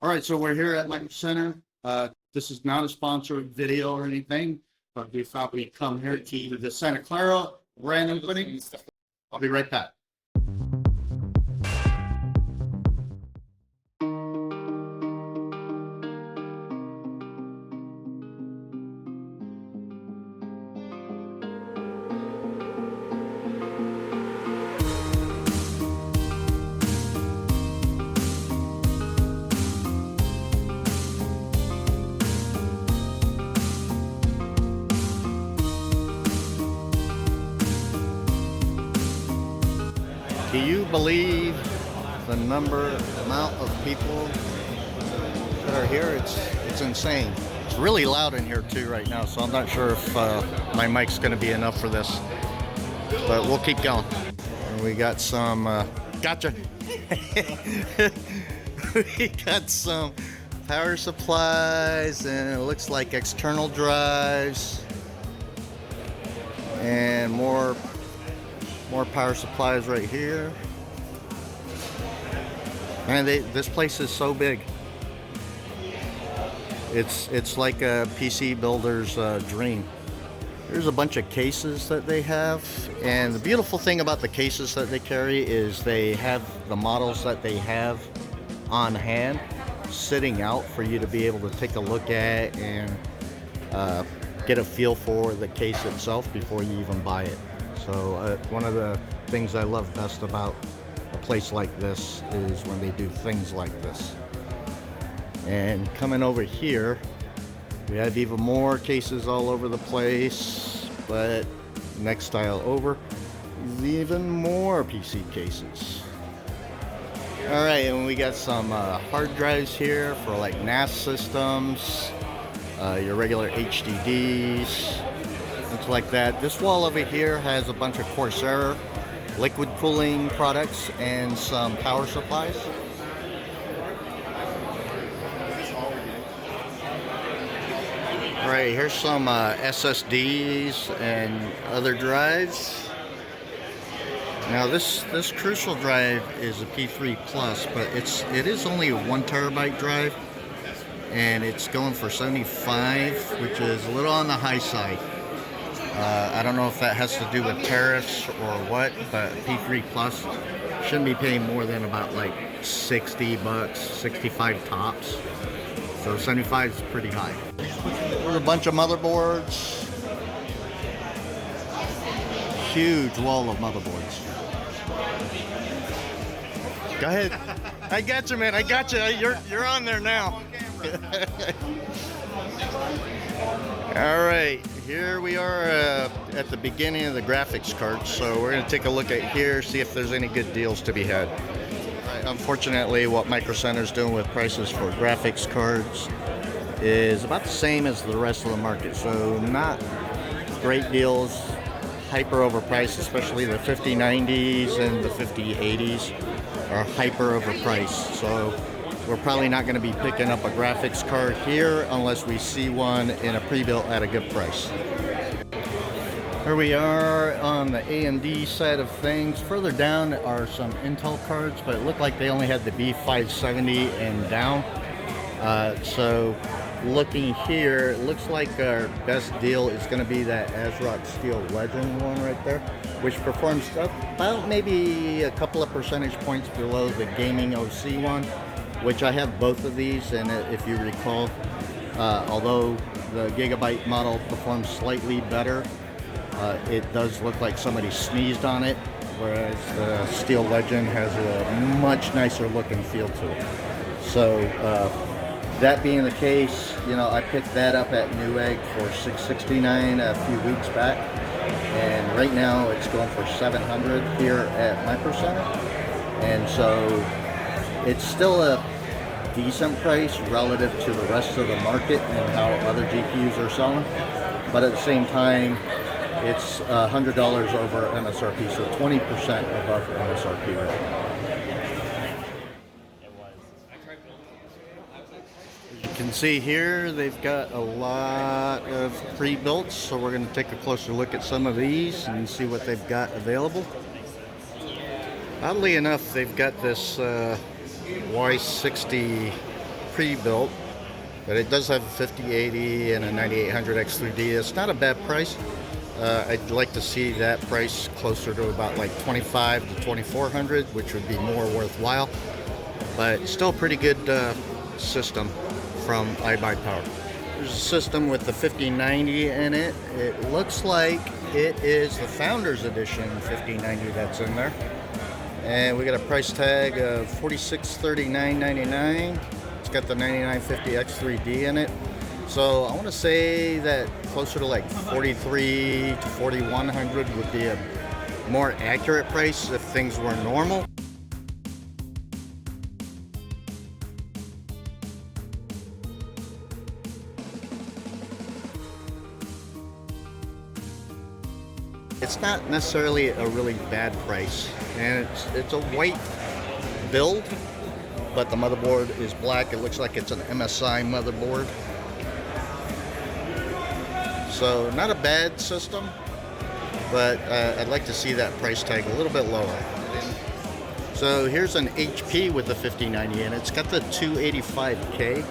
All right, so we're here at Micro Center. This is not a sponsored video or anything, but we thought we'd come here to the Santa Clara grand opening. I'll be right back. Do you believe the amount of people that are here? It's insane. It's really loud in here too right now, so I'm not sure if my mic's going to be enough for this, but we'll keep going. And we got some gotcha. We got some power supplies, and it looks like external drives and more power supplies right here. Man, this place is so big. It's like a PC builder's dream. There's a bunch of cases that they have, and the beautiful thing about the cases that they carry is they have the models that they have on hand sitting out for you to be able to take a look at and get a feel for the case itself before you even buy it. So one of the things I love best about a place like this is when they do things like this. And coming over here, we have even more cases all over the place, but next aisle over is even more PC cases. All right, and we got some hard drives here for like NAS systems, your regular HDDs, things like that. This wall over here has a bunch of Corsair liquid cooling products and some power supplies. All right, here's some SSDs and other drives. Now this Crucial drive is a P3 Plus, but it is only a 1 terabyte drive, and it's going for $75, which is a little on the high side. I don't know if that has to do with tariffs or what, but P3 Plus shouldn't be paying more than about like $60, 65 tops. So 75 is pretty high. There's a bunch of motherboards. Huge wall of motherboards. Go ahead. I got you, man. I got you. You're on there now. All right. Here we are at the beginning of the graphics cards, so we're going to take a look at here, see if there's any good deals to be had. Unfortunately, what Micro Center is doing with prices for graphics cards is about the same as the rest of the market, so not great deals, hyper overpriced, especially the 5090s and the 5080s are hyper overpriced. So we're probably not going to be picking up a graphics card here unless we see one in a pre-built at a good price. Here we are on the AMD side of things. Further down are some Intel cards, but it looked like they only had the B570 and down. So looking here, it looks like our best deal is going to be that ASRock Steel Legend one right there, which performs about maybe a couple of percentage points below the Gaming OC one, which I have both of these, and if you recall, although the Gigabyte model performs slightly better, it does look like somebody sneezed on it, whereas the Steel Legend has a much nicer look and feel to it. So that being the case, you know, I picked that up at Newegg for $669 a few weeks back, and right now it's going for $700 here at Micro Center, and so it's still a decent price relative to the rest of the market and how other GPUs are selling, but at the same time it's $100 over MSRP, so 20% above MSRP right now. As you can see here, they've got a lot of pre-builts, so we're going to take a closer look at some of these and see what they've got available. Oddly enough, they've got this Y60 pre-built, but it does have a 5080 and a 9800 X3D. It's not a bad price. I'd like to see that price closer to about like 25 to 2400, which would be more worthwhile. But still a pretty good system from iBuyPower. There's a system with the 5090 in it. It looks like it is the Founders Edition 5090 that's in there. And we got a price tag of $4639.99. It's got the 9950 X3D in it. So I want to say that closer to like 43 to 4100 would be a more accurate price if things were normal. It's not necessarily a really bad price, and it's a white build, but the motherboard is black. It looks like it's an MSI motherboard. So not a bad system, but I'd like to see that price tag a little bit lower. So here's an HP with the 5090 and it's got the 285K.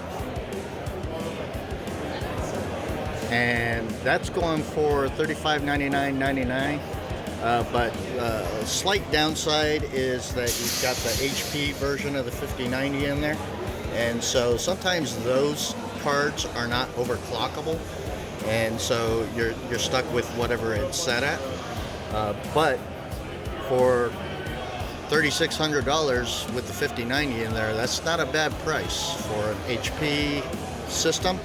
And that's going for $3599.99. But slight downside is that you've got the HP version of the 5090 in there. And so sometimes those cards are not overclockable. And so you're stuck with whatever it's set at. But for $3,600 with the 5090 in there, that's not a bad price for an HP system.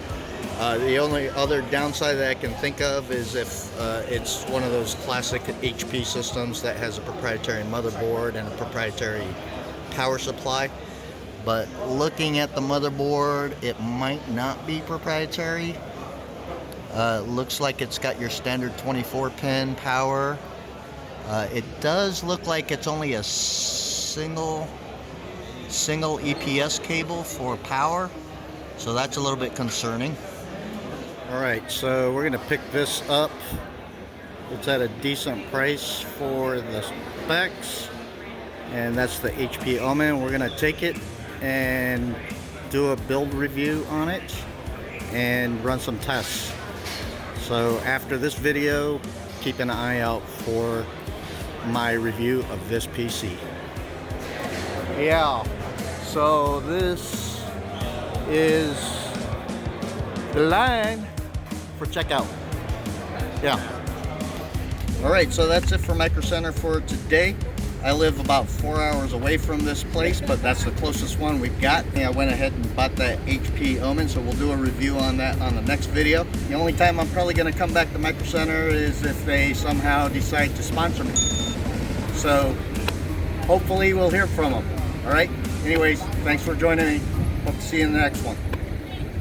The only other downside that I can think of is if it's one of those classic HP systems that has a proprietary motherboard and a proprietary power supply. But looking at the motherboard, it might not be proprietary. Looks like it's got your standard 24-pin power. It does look like it's only a single EPS cable for power, so that's a little bit concerning. Alright, so we're going to pick this up. It's at a decent price for the specs, and that's the HP Omen. We're going to take it and do a build review on it and run some tests. So after this video, keep an eye out for my review of this PC. Yeah, so this is the line for checkout. Yeah. Alright, so that's it for Micro Center for today. I live about 4 hours away from this place, but that's the closest one we've got. And I went ahead and bought that HP Omen, so we'll do a review on that on the next video. The only time I'm probably going to come back to Micro Center is if they somehow decide to sponsor me. So hopefully we'll hear from them. Alright, anyways, thanks for joining me. Hope to see you in the next one.